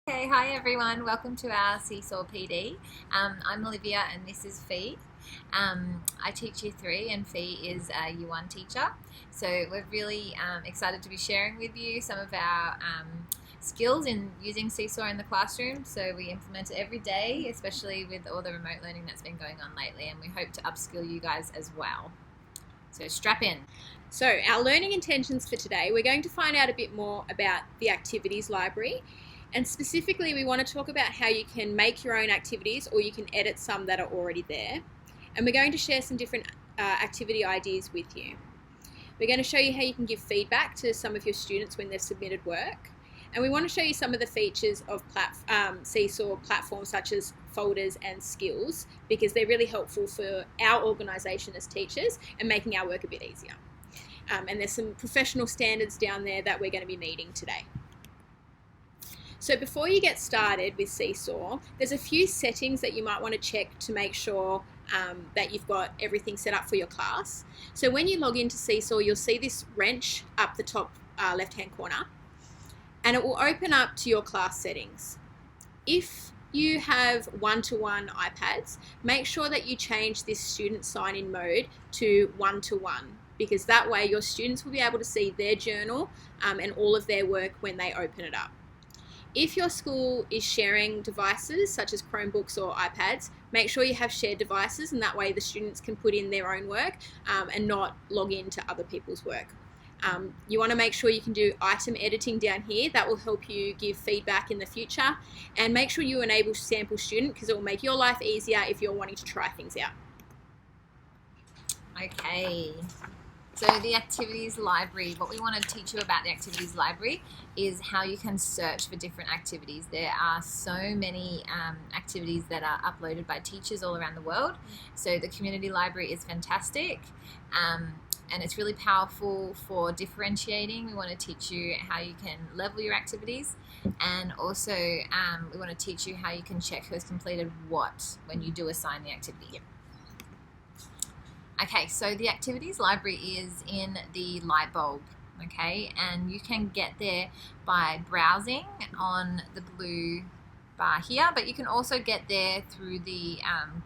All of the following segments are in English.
Okay, hi everyone. Welcome to our Seesaw PD. I'm Olivia and this is Fee. I teach Year 3 and Fee is a Year 1 teacher. So we're really excited to be sharing with you some of our skills in using Seesaw in the classroom. So we implement it every day, especially with all the remote learning that's been going on lately, and we hope to upskill you guys as well. So strap in. So our learning intentions for today, we're going to find out a bit more about the activities library. And specifically, we want to talk about how you can make your own activities or you can edit some that are already there. And we're going to share some different activity ideas with you. We're going to show you how you can give feedback to some of your students when they've submitted work. And we want to show you some of the features of Seesaw platforms such as folders and skills, because they're really helpful for our organisation as teachers and making our work a bit easier. And there's some professional standards down there that we're going to be meeting today. So before you get started with Seesaw, there's a few settings that you might want to check to make sure that you've got everything set up for your class. So when you log into Seesaw, you'll see this wrench up the top left-hand corner, and it will open up to your class settings. If you have one-to-one iPads, make sure that you change this student sign-in mode to one-to-one, because that way your students will be able to see their journal and all of their work when they open it up. If your school is sharing devices such as Chromebooks or iPads, make sure you have shared devices, and that way the students can put in their own work and not log into other people's work. You want to make sure you can do item editing down here. That will help you give feedback in the future, and make sure you enable sample student, because it will make your life easier if you're wanting to try things out. Okay. So the activities library, what we want to teach you about the activities library is how you can search for different activities. There are so many activities that are uploaded by teachers all around the world. So the community library is fantastic, and it's really powerful for differentiating. We want to teach you how you can level your activities, and also we want to teach you how you can check who's completed what when you do assign the activity. Yep. Okay, so the activities library is in the light bulb, okay, and you can get there by browsing on the blue bar here, but you can also get there through the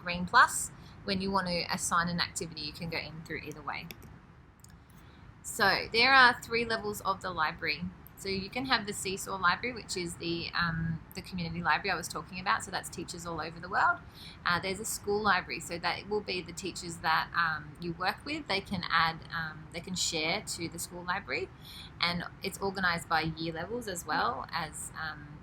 green plus. When you want to assign an activity, you can go in through either way. So there are 3 levels of the library. So you can have the Seesaw library, which is the community library I was talking about. So that's teachers all over the world. There's a school library, so that will be the teachers that you work with. They can add, they can share to the school library, and it's organised by year levels as well as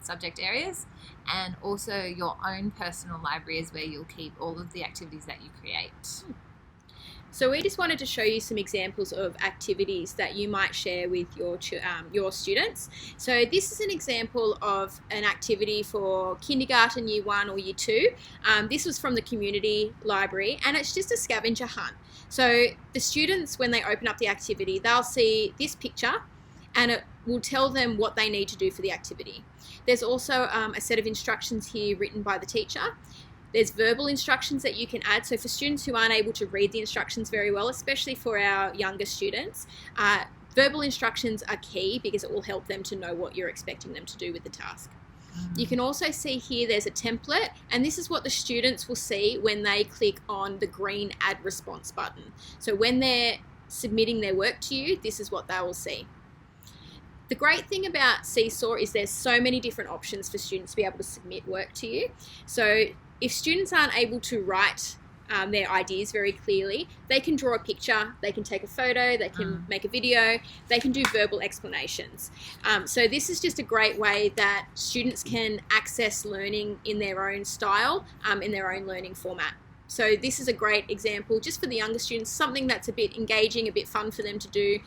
subject areas. And also your own personal library is where you'll keep all of the activities that you create. So we just wanted to show you some examples of activities that you might share with your students. So this is an example of an activity for kindergarten, Year 1 or Year 2. This was from the community library, and it's just a scavenger hunt. So the students, when they open up the activity, they'll see this picture, and it will tell them what they need to do for the activity. There's also a set of instructions here written by the teacher. There's verbal instructions that you can add. So for students who aren't able to read the instructions very well, especially for our younger students, verbal instructions are key, because it will help them to know what you're expecting them to do with the task. You can also see here there's a template, and this is what the students will see when they click on the green add response button. So when they're submitting their work to you, this is what they will see. The great thing about Seesaw is there's so many different options for students to be able to submit work to you. So if students aren't able to write their ideas very clearly, they can draw a picture, they can take a photo, they can make a video, they can do verbal explanations. So this is just a great way that students can access learning in their own style, in their own learning format. So this is a great example just for the younger students, something that's a bit engaging, a bit fun for them to do.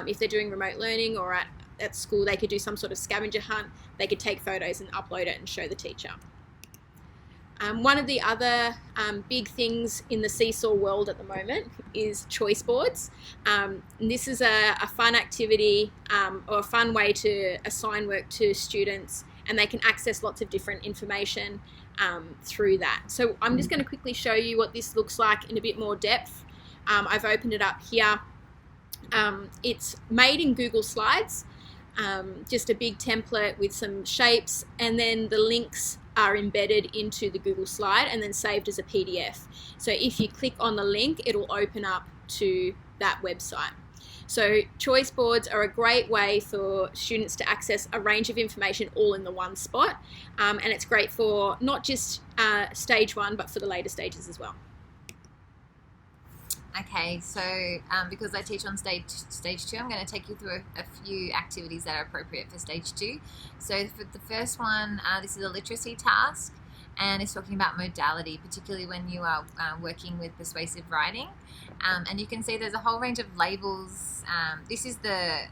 If they're doing remote learning or at school, they could do some sort of scavenger hunt, they could take photos and upload it and show the teacher. One of the other big things in the Seesaw world at the moment is choice boards. And this is a fun activity or a fun way to assign work to students, and they can access lots of different information through that. So I'm just going to quickly show you what this looks like in a bit more depth. I've opened it up here. It's made in Google Slides. just a big template with some shapes, and then the links are embedded into the Google slide and then saved as a PDF. So if you click on the link, it'll open up to that website. So choice boards are a great way for students to access a range of information all in the one spot, and it's great for not just stage 1 but for the later stages as well. Okay, so because I teach on stage 2, I'm going to take you through a few activities that are appropriate for stage 2. So for the first one, this is a literacy task, and it's talking about modality, particularly when you are working with persuasive writing. And you can see there's a whole range of labels. This is the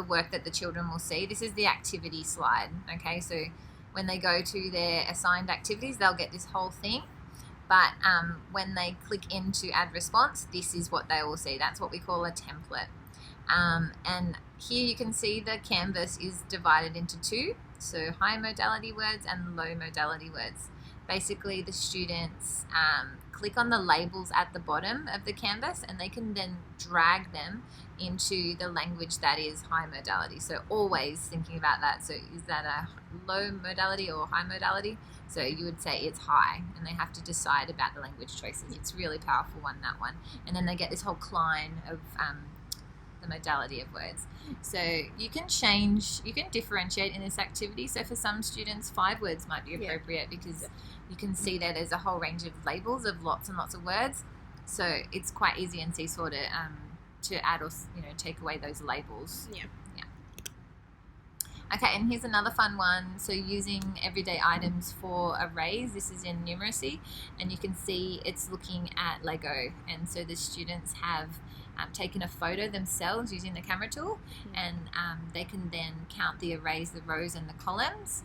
work that the children will see. This is the activity slide. Okay, so when they go to their assigned activities, they'll get this whole thing. But when they click into add response, this is what they will see. That's what we call a template. And here you can see the canvas is divided into 2. So high modality words and low modality words. Basically, the students click on the labels at the bottom of the canvas, and they can then drag them into the language that is high modality. So always thinking about that. So is that a low modality or high modality? So you would say it's high, and they have to decide about the language choices. It's a really powerful one, that one. And then they get this whole cline of the modality of words. So you can differentiate in this activity. So for some students, 5 words might be appropriate, because you can see that there's a whole range of labels of lots and lots of words. So it's quite easy in Seesaw to add or take away those labels. Yeah. Okay, and here's another fun one. So using everyday items for arrays. This is in numeracy, and you can see it's looking at Lego. And so the students have taken a photo themselves using the camera tool, and they can then count the arrays, the rows and the columns,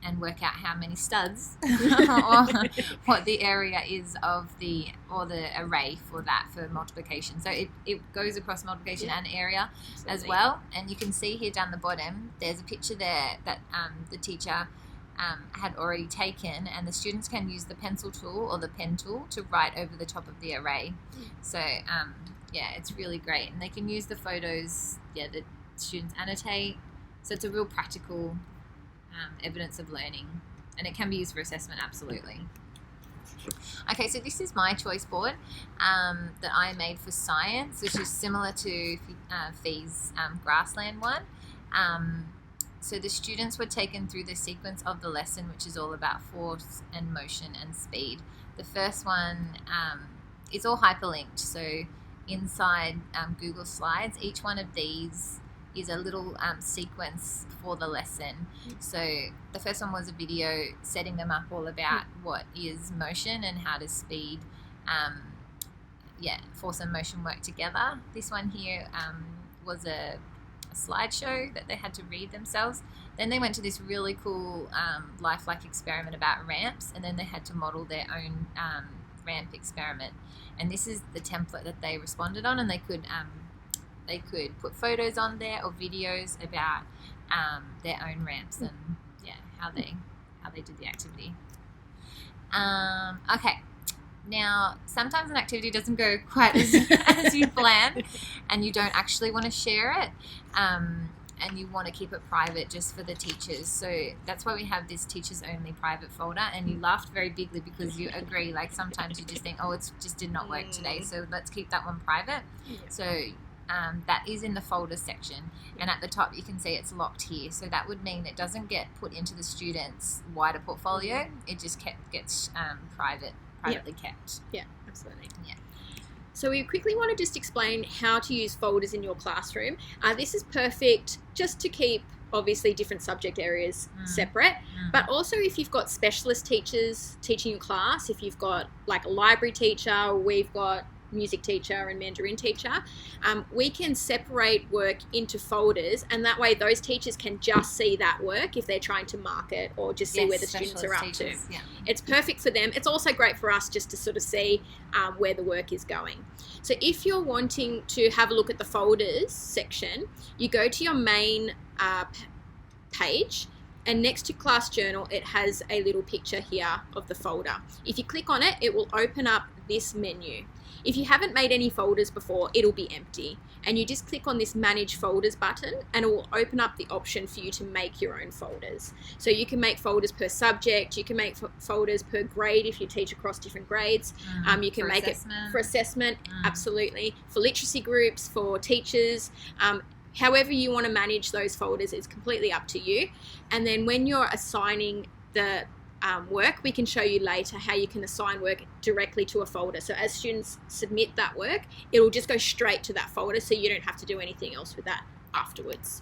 and work out how many studs or what the area is of the array for multiplication. So it goes across multiplication and area as well. And you can see here down the bottom, there's a picture there that the teacher had already taken, and the students can use the pencil tool or the pen tool to write over the top of the array. So it's really great, and they can use the photos. The students annotate, so it's a real practical evidence of learning, and it can be used for assessment, absolutely. Okay, so this is my choice board that I made for science, which is similar to Fee's grassland one. So the students were taken through the sequence of the lesson, which is all about force and motion and speed. The first one is all hyperlinked, so inside Google Slides, each one of these is a little sequence for the lesson. So the first one was a video setting them up all about what is motion and how does speed, force and motion work together. This one here was a slideshow that they had to read themselves. Then they went to this really cool lifelike experiment about ramps, and then they had to model their own ramp experiment. And this is the template that they responded on, and they could put photos on there or videos about their own ramps and how they did the activity. Okay, now sometimes an activity doesn't go quite as you planned, and you don't actually want to share it, and you want to keep it private just for the teachers. So that's why we have this teachers only private folder. And you laughed very bigly because you agree, like sometimes you just think, oh, it just did not work today, so let's keep that one private. So that is in the folder section, and at the top you can see it's locked here. So that would mean it doesn't get put into the students' wider portfolio. It just gets privately kept. Yeah, absolutely. Yeah. So we quickly want to just explain how to use folders in your classroom. This is perfect just to keep obviously different subject areas separate, but also if you've got specialist teachers teaching your class, if you've got like a library teacher, we've got music teacher and Mandarin teacher, we can separate work into folders, and that way those teachers can just see that work if they're trying to mark it or just see where the students are up to. Yeah. It's perfect for them. It's also great for us just to sort of see where the work is going. So if you're wanting to have a look at the folders section, you go to your main page, And next to class journal, it has a little picture here of the folder. If you click on it, it will open up this menu. If you haven't made any folders before, it'll be empty. And you just click on this Manage Folders button and it will open up the option for you to make your own folders. So you can make folders per subject, you can make folders per grade if you teach across different grades. You can make assessment. It for assessment, absolutely. For literacy groups, for teachers, however you want to manage those folders, it's completely up to you. And then when you're assigning the work, we can show you later how you can assign work directly to a folder. So as students submit that work, it will just go straight to that folder, so you don't have to do anything else with that afterwards.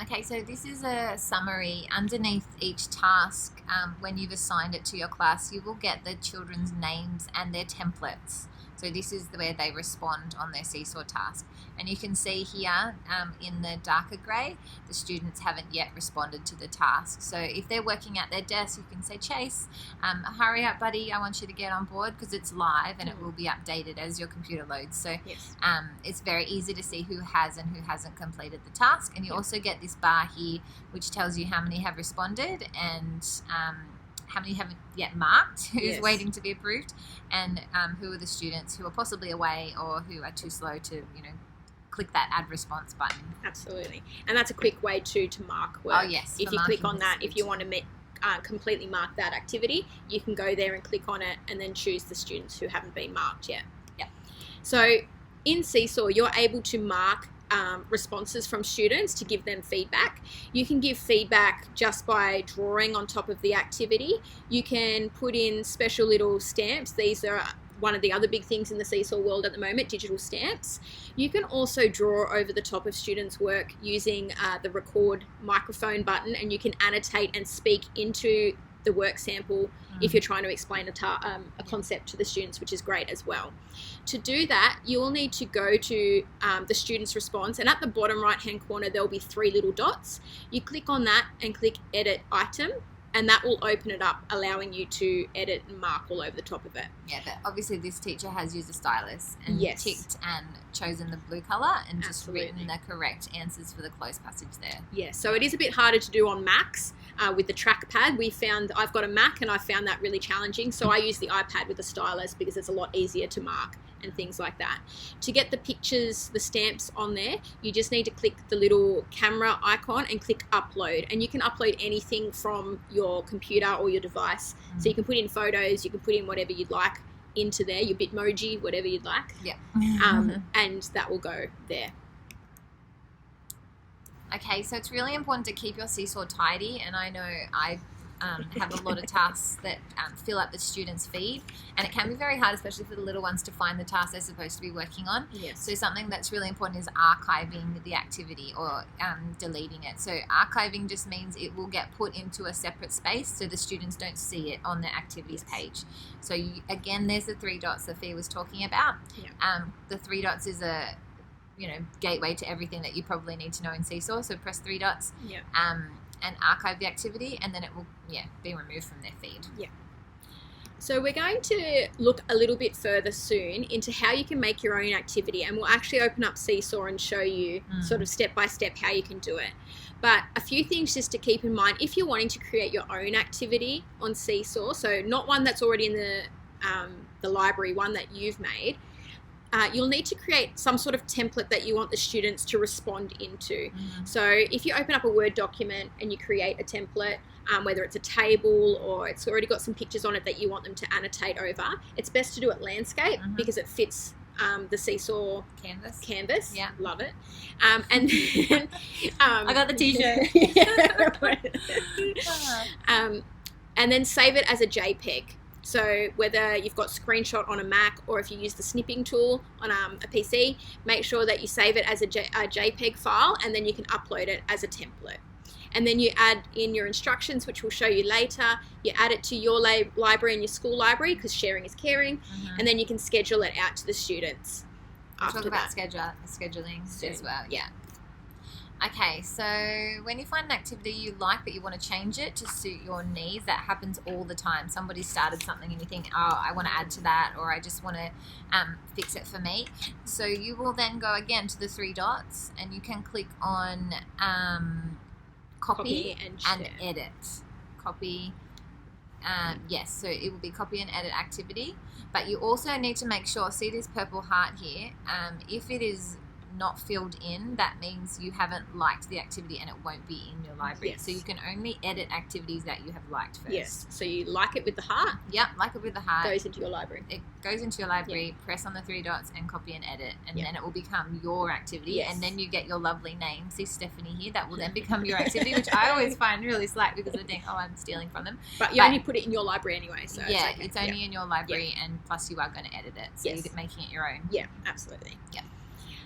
Okay, so this is a summary. Underneath each task, when you've assigned it to your class, you will get the children's names and their templates. So this is where they respond on their Seesaw task. And you can see here in the darker grey, the students haven't yet responded to the task. So if they're working at their desk, you can say, Chase, hurry up, buddy, I want you to get on board, because it's live and it will be updated as your computer loads. So yes. It's very easy to see who has and who hasn't completed the task. And you also get this bar here, which tells you how many have responded and how many haven't yet marked, who's waiting to be approved, and who are the students who are possibly away or who are too slow to, click that add response button. Absolutely. And that's a quick way to mark work. Oh, yes. If you click on that, if you want to completely mark that activity, you can go there and click on it and then choose the students who haven't been marked yet. Yeah. So in Seesaw, you're able to mark responses from students to give them feedback. You can give feedback just by drawing on top of the activity. You can put in special little stamps. These are one of the other big things in the Seesaw world at the moment, digital stamps. You can also draw over the top of students' work using the record microphone button, and you can annotate and speak into the work sample if you're trying to explain a concept to the students, which is great as well. To do that, you'll need to go to the student's response, and at the bottom right hand corner there'll be 3 little dots. You click on that and click edit item, and that will open it up, allowing you to edit and mark all over the top of it. Yeah, but obviously this teacher has used a stylus and ticked and chosen the blue colour and just written the correct answers for the closed passage there. Yeah, so it is a bit harder to do on Macs with the trackpad. I've got a Mac and I found that really challenging, so I use the iPad with a stylus because it's a lot easier to mark and things like that. To get the pictures, the stamps on there, you just need to click the little camera icon and click upload, and you can upload anything from your computer or your device. So you can put in photos, you can put in whatever you'd like into there, your Bitmoji, whatever you'd like. Yeah. And that will go there. Okay, so it's really important to keep your Seesaw tidy, and I know I have a lot of tasks that fill up the students' feed, and it can be very hard, especially for the little ones, to find the tasks they're supposed to be working on. Yes. So something that's really important is archiving the activity or deleting it. So archiving just means it will get put into a separate space so the students don't see it on the activities page. So again, there's the 3 dots that Fee was talking about. Yeah. The 3 dots is a gateway to everything that you probably need to know in Seesaw. So press 3 dots. Yeah. And archive the activity, and then it will be removed from their feed. Yeah. So we're going to look a little bit further soon into how you can make your own activity, and we'll actually open up Seesaw and show you sort of step by step how you can do it. But a few things just to keep in mind if you're wanting to create your own activity on Seesaw, so not one that's already in the library, one that you've made. You'll need to create some sort of template that you want the students to respond into. So if you open up a Word document and you create a template, whether it's a table or it's already got some pictures on it that you want them to annotate over, it's best to do it landscape because it fits the Seesaw canvas. Yeah. Love it. And then I got the t-shirt. And then save it as a JPEG. So whether you've got screenshot on a Mac or if you use the snipping tool on a PC, make sure that you save it as a JPEG file, and then you can upload it as a template. And then you add in your instructions, which we'll show you later. You add it to your library and your school library, because sharing is caring, and then you can schedule it out to the students. We'll talk about scheduling as well. Yeah. Okay, so when you find an activity you like but you want to change it to suit your needs, that happens all the time. Somebody started something and you think, oh, I want to add to that, or I just want to fix it for me. So you will then go again to the 3 dots and you can click on copy and and share. edit. Copy. Yes, so it will be copy and edit activity, but you also need to make sure, see this purple heart here, if it is not filled in, that means you haven't liked the activity and it won't be in your library. Yes. So you can only edit activities that you have liked first. Yes, so you like it with the heart, Yep, like it with the heart. goes into your library. It goes into your library, press on the 3 dots and copy and edit, and then it will become your activity. Yes. And then you get your lovely name. See Stephanie here? That will then become your activity, which I always find really slack because I think, oh, I'm stealing from them. But you only put it in your library anyway, so yeah, it's okay. it's only in your library, and plus you are going to edit it, so you're making it your own. Yeah, absolutely. Yeah.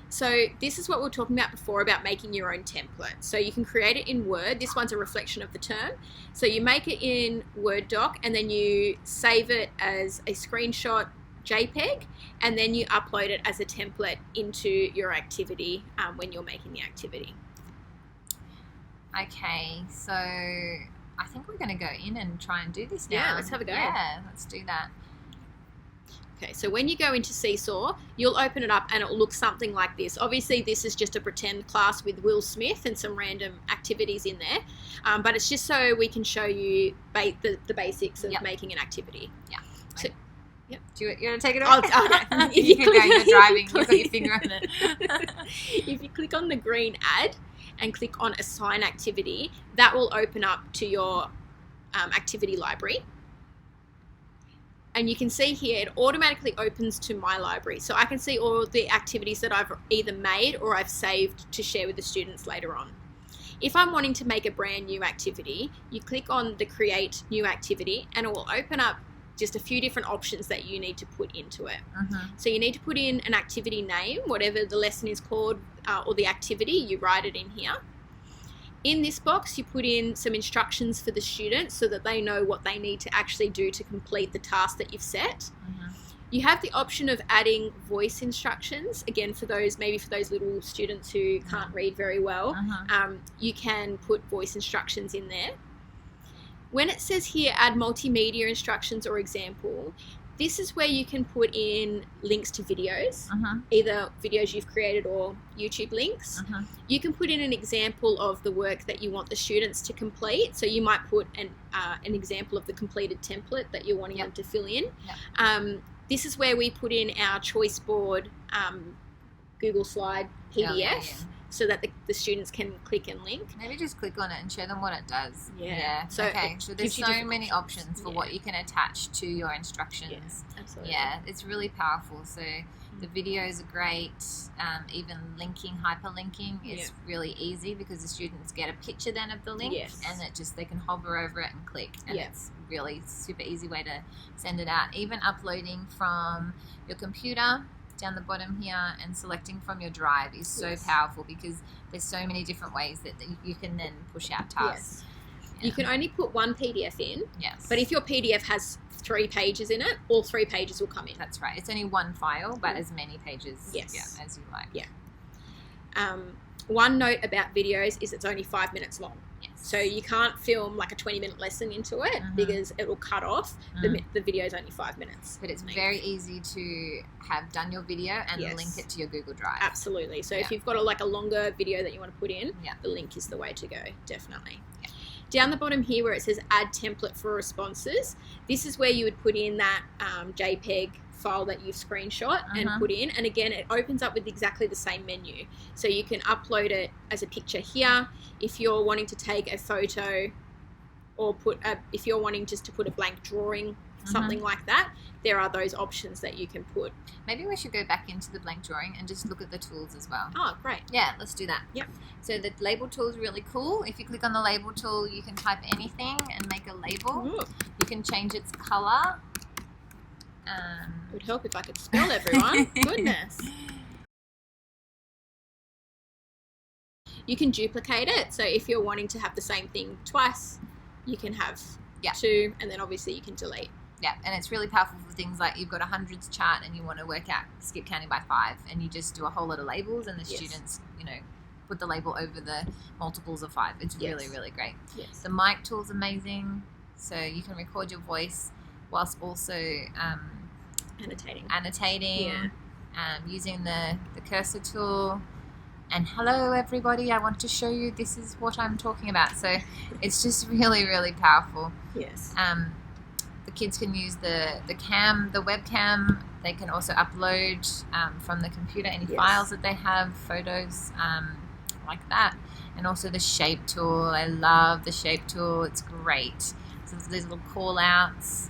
So this is what we were talking about before about making your own template. So you can create it in Word. This one's a reflection of the term. So you make it in Word doc and then you save it as a screenshot JPEG and then you upload it as a template into your activity when you're making the activity. Okay, so I think we're going to go in and try and do this now. Yeah, let's have a go. Yeah, let's do that. Okay, so when you go into Seesaw, you'll open it up and it'll look something like this. Obviously, this is just a pretend class with Will Smith and some random activities in there, but it's just so we can show you the basics of making an activity. Yeah. So, Do you want to take it away? If you can go, you're driving, you've got your finger on it. If you click on the green add and click on assign activity, that will open up to your activity library. And you can see here, it automatically opens to my library. So I can see all the activities that I've either made or I've saved to share with the students later on. If I'm wanting to make a brand new activity, you click on the create new activity and it will open up just a few different options that you need to put into it. So you need to put in an activity name, whatever the lesson is called, or the activity, you write it in here. In this box, you put in some instructions for the students so that they know what they need to actually do to complete the task that you've set. You have the option of adding voice instructions. Again, for those little students who can't read very well, you can put voice instructions in there. When it says here, add multimedia instructions or example, this is where you can put in links to videos, either videos you've created or YouTube links. You can put in an example of the work that you want the students to complete. So you might put an example of the completed template that you're wanting them to fill in. This is where we put in our choice board Google slide PDF. So that the students can click and link. Maybe just click on it and show them what it does. So okay, so there's so many options for what you can attach to your instructions. Absolutely. Yeah, it's really powerful. So the videos are great. Even linking, hyperlinking is really easy because the students get a picture then of the link and they can hover over it and click. And it's really super easy way to send it out. Even uploading from your computer down the bottom here and selecting from your drive is so powerful because there's so many different ways that you can then push out tasks. You can only put one PDF in, but if your PDF has 3 pages in it, all 3 pages will come in. That's right. It's only one file, but as many pages as you like. One note about videos is it's only 5 minutes long. So you can't film like a 20-minute lesson into it because it will cut off. The video is only 5 minutes. But it's very easy to have done your video and link it to your Google Drive. Absolutely. So if you've got a longer video that you want to put in, the link is the way to go, definitely. Down the bottom here where it says add template for responses, this is where you would put in that JPEG file that you've screenshot and put in, and again it opens up with exactly the same menu, so you can upload it as a picture here if you're wanting to take a photo, or if you're wanting just to put a blank drawing, something like that. There are those options that you can put. Maybe we should go back into the blank drawing and just look at the tools as well. Oh, great. Yeah, let's do that. Yep. So the label tool is really cool. If you click on the label tool, you can type anything and make a label. Ooh. You can change its color. It would help if I could spell, everyone. Goodness. You can duplicate it. So if you're wanting to have the same thing twice, you can have 2, and then obviously you can delete. Yeah, and it's really powerful for things like you've got a hundreds chart and you want to work out skip counting by 5, and you just do a whole lot of labels, and the students, put the label over the multiples of 5. It's really, really great. Yes. The mic tool's amazing, so you can record your voice whilst also annotating. Using the cursor tool. and hello everybody, I want to show you this is what I'm talking about. So it's just really, really powerful. Yes. The kids can use the webcam. They can also upload from the computer any files that they have, photos like that. And also the shape tool. I love the shape tool. It's great. So there's these little call outs,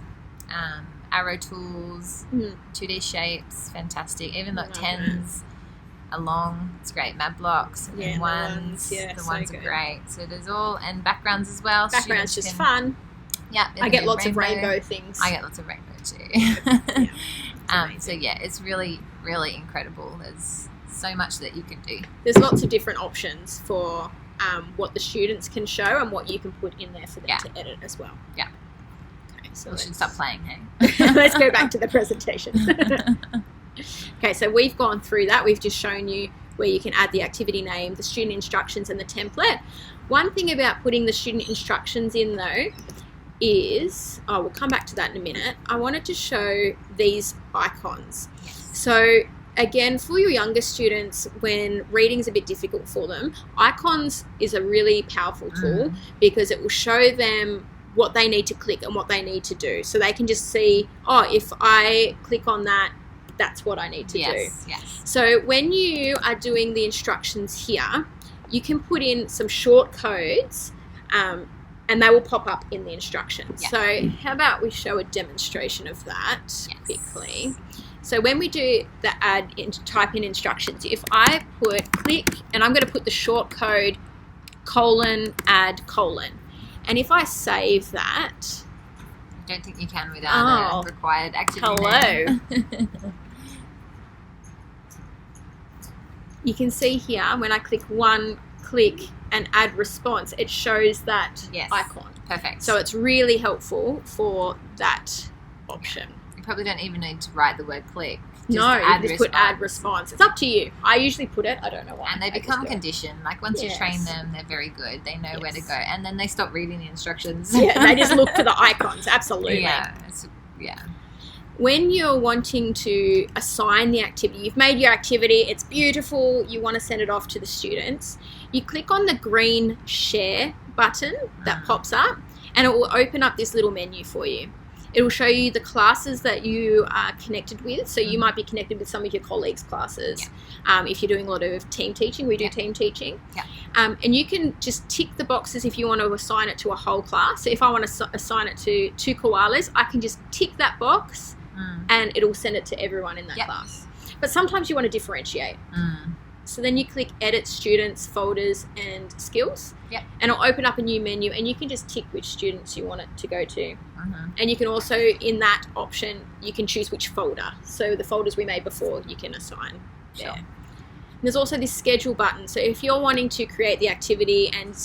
arrow tools, 2D shapes, fantastic. Even the tens are long. It's great. Map blocks and ones. The ones are great. So there's all, and backgrounds as well. Backgrounds just fun. Yeah. I get lots of rainbow things. I get lots of rainbow too. So yeah, it's really, really incredible. There's so much that you can do. There's lots of different options for what the students can show and what you can put in there for them to edit as well. Yeah. Okay, so we should stop playing, hey? Let's go back to the presentation. Okay, so we've gone through that. We've just shown you where you can add the activity name, the student instructions, and the template. One thing about putting the student instructions in, though, is, we'll come back to that in a minute. I wanted to show these icons. Yes. So again, for your younger students, when reading is a bit difficult for them, icons is a really powerful tool because it will show them what they need to click and what they need to do. So they can just see, if I click on that, that's what I need to do. Yes. So when you are doing the instructions here, you can put in some short codes and they will pop up in the instructions. Yes. So how about we show a demonstration of that quickly. So when we do the type in instructions, if I put click, and I'm going to put the short code : add : and if I save that, I don't think you can without a required activity name. You can see here when I click click and add response, it shows that icon. Perfect. So it's really helpful for that option. You probably don't even need to write the word click. You just put add response. It's up to you. I usually put it. I don't know why. And they become conditioned. Like once you train them, they're very good. They know where to go. And then they stop reading the instructions. They just look for the icons. Absolutely. Yeah. When you're wanting to assign the activity, you've made your activity, it's beautiful, you want to send it off to the students, you click on the green share button that pops up and it will open up this little menu for you. It will show you the classes that you are connected with. So you might be connected with some of your colleagues' classes. If you're doing a lot of team teaching, we do team teaching. And you can just tick the boxes if you want to assign it to a whole class. So if I want to assign it to 2 koalas, I can just tick that box and it'll send it to everyone in that class. But sometimes you want to differentiate. So then you click edit students, folders and skills. And it'll open up a new menu and you can just tick which students you want it to go to. And you can also, in that option, you can choose which folder. So the folders we made before, you can assign there. And there's also this schedule button. So if you're wanting to create the activity and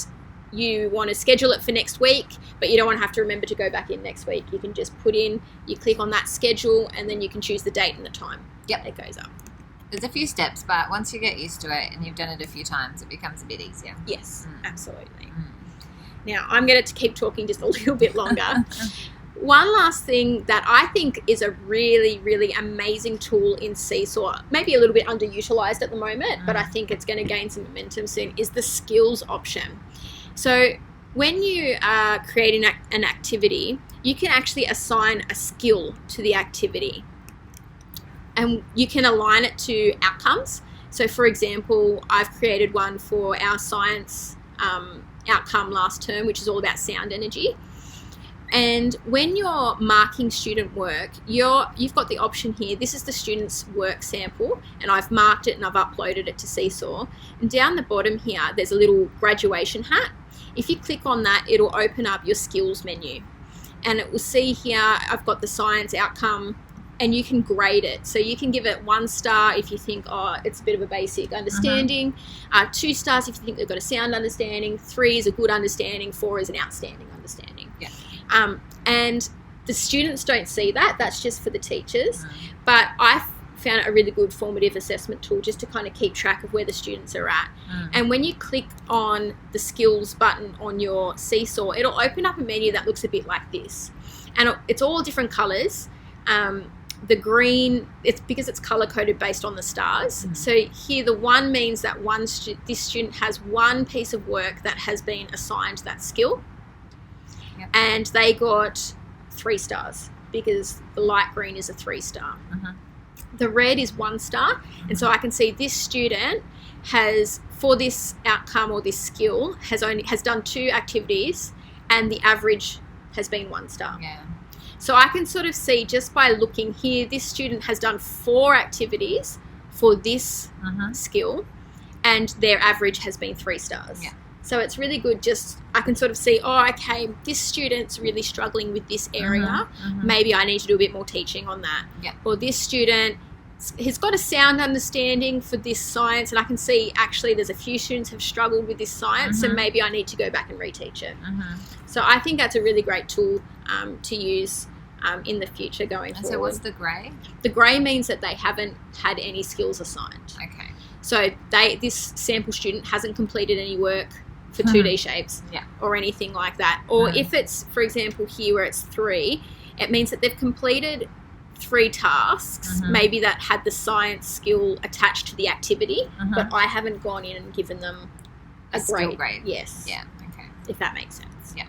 you want to schedule it for next week, but you don't want to have to remember to go back in next week, you can just put in, you click on that schedule and then you can choose the date and the time. It goes up. There's a few steps, but once you get used to it and you've done it a few times, it becomes a bit easier. Yes, absolutely. Now, I'm going to keep talking just a little bit longer. One last thing that I think is a really, really amazing tool in Seesaw, maybe a little bit underutilized at the moment, but I think it's going to gain some momentum soon, is the skills option. So when you are creating an activity, you can actually assign a skill to the activity. And you can align it to outcomes. So for example, I've created one for our science outcome last term, which is all about sound energy. And when you're marking student work, you've got the option here. This is the student's work sample, and I've marked it and I've uploaded it to Seesaw. And down the bottom here, there's a little graduation hat. If you click on that, it'll open up your skills menu. And it will see here, I've got the science outcome, and you can grade it. So you can give it 1 star if you think, it's a bit of a basic understanding. 2 stars if you think they've got a sound understanding. 3 is a good understanding. 4 is an outstanding understanding. And the students don't see that. That's just for the teachers. But I found it a really good formative assessment tool just to kind of keep track of where the students are at. And when you click on the skills button on your Seesaw, it'll open up a menu that looks a bit like this. And it's all different colors. the green, it's because it's color coded based on the stars. So here the 1 means that this student has 1 piece of work that has been assigned that skill. Yep. And they got 3 stars because the light green is a 3-star. The red is 1 star, and so I can see this student has, for this outcome or this skill, has done 2 activities, and the average has been 1 star. Yeah. So I can sort of see just by looking here, this student has done 4 activities for this skill, and their average has been 3 stars. Yeah. So it's really good. Just I can sort of see, oh, okay, this student's really struggling with this area. Maybe I need to do a bit more teaching on that. Yeah. Or this student has got a sound understanding for this science, and I can see actually there's a few students have struggled with this science, so maybe I need to go back and reteach it. So I think that's a really great tool to use in the future going forward. So what's the grey? The grey means that they haven't had any skills assigned. Okay. So this sample student hasn't completed any work for 2D shapes or anything like that. Or if it's, for example, here where it's 3, it means that they've completed 3 tasks, maybe that had the science skill attached to the activity, but I haven't gone in and given them a skill grade. Yes. Yeah. Okay. If that makes sense. Yeah.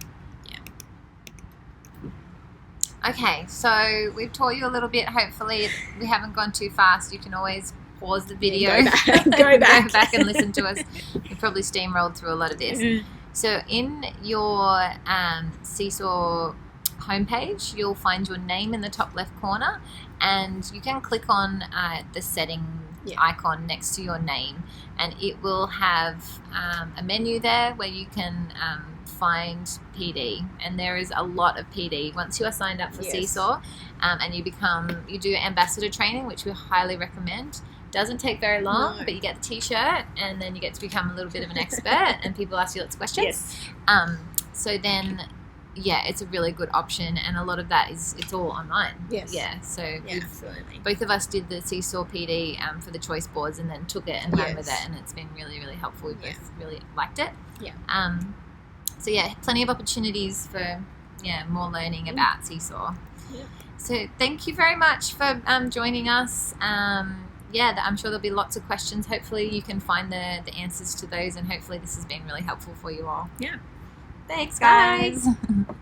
Okay, so we've taught you a little bit. Hopefully we haven't gone too fast. You can always pause the video, go back. Go back and listen to us. You've probably steamrolled through a lot of this. So in your Seesaw homepage, you'll find your name in the top left corner, and you can click on the setting icon next to your name, and it will have a menu there where you can find PD, and there is a lot of PD once you are signed up for Seesaw, and you do ambassador training, which we highly recommend. Doesn't take very long, but you get the t-shirt, and then you get to become a little bit of an expert, and people ask you lots of questions. So then it's a really good option, and a lot of that it's all online. So absolutely. Both of us did the Seesaw PD for the choice boards, and then took it and ran with it, and it's been really, really helpful. We both really liked it. So plenty of opportunities for more learning about Seesaw. So thank you very much for joining us. I'm sure there'll be lots of questions. Hopefully you can find the answers to those, and hopefully this has been really helpful for you all. Yeah. Thanks, guys. Bye.